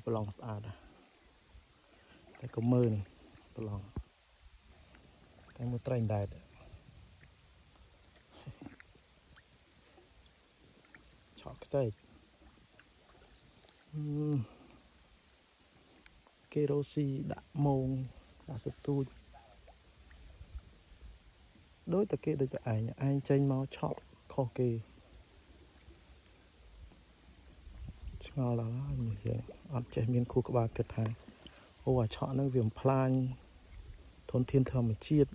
ប្រឡងស្អាតតែក៏មើលនេះប្រឡងតែមួយត្រែងដែរឆក់ខ្ទេចគេរ៉ូស៊ីដាក់មងដាក់សទូចដូចតែគេដូចតែឯងចេញមកឆក់ខុសគេឆ្ងល់ដល់ហើយមើលយើងអត់ចេះមានខួរក្បាលគិតថាអូអាឆក់ហ្នឹងវាបំផ្លាញធនធានធម្មជាតិ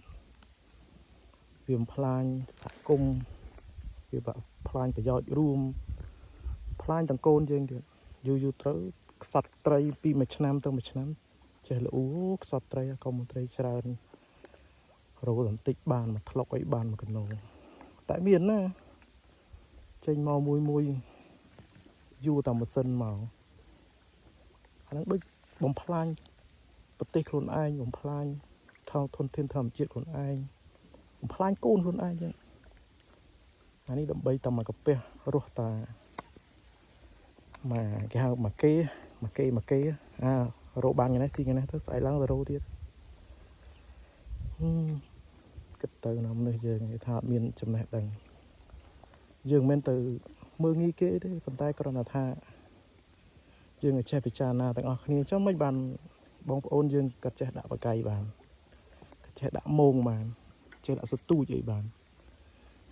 វាបំផ្លាញសហគមន៍វាបំផ្លាញប្រយោជន៍រួមផ្លាញទាំងកូនយើងទៀតយូរត្រូវខ្សត់ត្រីពីមួយឆ្នាំទៅមួយឆ្នាំចេះលូខ្សត់ត្រីក៏មកត្រីច្រើនរោបន្តិចបានមកថ្លុកអីបានមកកណូតែមានណាចេញមកមួយយូរតាមម៉ាស៊ីនមកអាហ្នឹងដូចបំផ្លាញប្រទេសខ្លួនឯងបំផ្លាញធនធានធម្មជាតិខ្លួនឯងបំផ្លាញកូនខ្លួនឯងចឹងអានេះដើម្បីតែមកកាពះរស់តាមកគេហៅមកគេរោបានថ្ងៃនេះស៊ីថ្ងៃនេះទៅស្អែកឡើងទៅរោទៀតគិតទៅណាមនុស្សយើងគេថាអត់មានចំណេះដឹងយើងមិនមែនទៅមើលងាយគេទេប៉ុន្តែគ្រាន់តែថាយើងចេះពិចារណាទាំងអស់គ្នាចុះមិនបានបងប្អូនយើងក៏ចេះដាក់បកាយបានក៏ចេះដាក់មងបានចេះដាក់សទូចអីបាន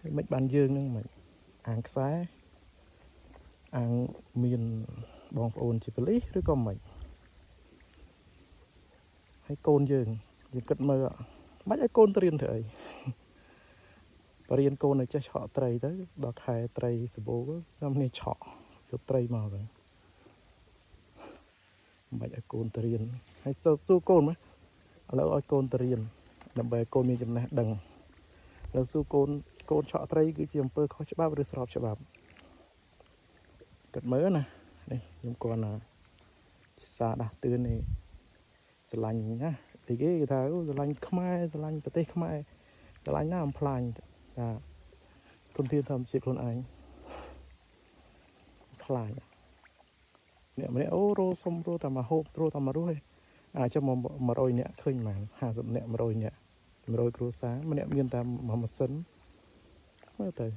ហើយមិនបានយើងនឹងមិនអាងខ្សែអាងមានបងប្អូនជាប៉ូលីសឬក៏មិនហើយកូនយើងគិតមើលមិនឲ្យកូនទៅរៀនធ្វើអីបរៀនកូនឲ្យចេះឆក់ត្រីទៅដល់ខែត្រីសបោខ្ញុំនេះឆក់យកត្រីមកទៅមិនឲ្យកូនទៅរៀនហើយសួរកូនមកឥឡូវឲ្យកូនទៅរៀនដើម្បីឲ្យកូនមានចំណេះដឹងឥឡូវសួរកូនឆក់ត្រីគឺជាអំពើខុសច្បាប់ឬស្របច្បាប់គិតមើលណានេះខ្ញុំគាត់ណាសារដាស់តឿននេះស្រឡាញ់ណាទីគេថាស្រឡាញ់ខ្មែរស្រឡាញ់ប្រទេសខ្មែរស្រឡាញ់ណាអំផ្លាញថាធនធានធម្មជាតិខ្លួនឯងខ្លាចអ្នកម្នាក់អូរោសុំរោតែមកហូបរោតែមករស់ឯងអាចមក100នាក់ឃើញហ្មង50នាក់100នាក់100គ្រួសារម្នាក់មានតែមួយម៉ាស៊ីនមើលទៅ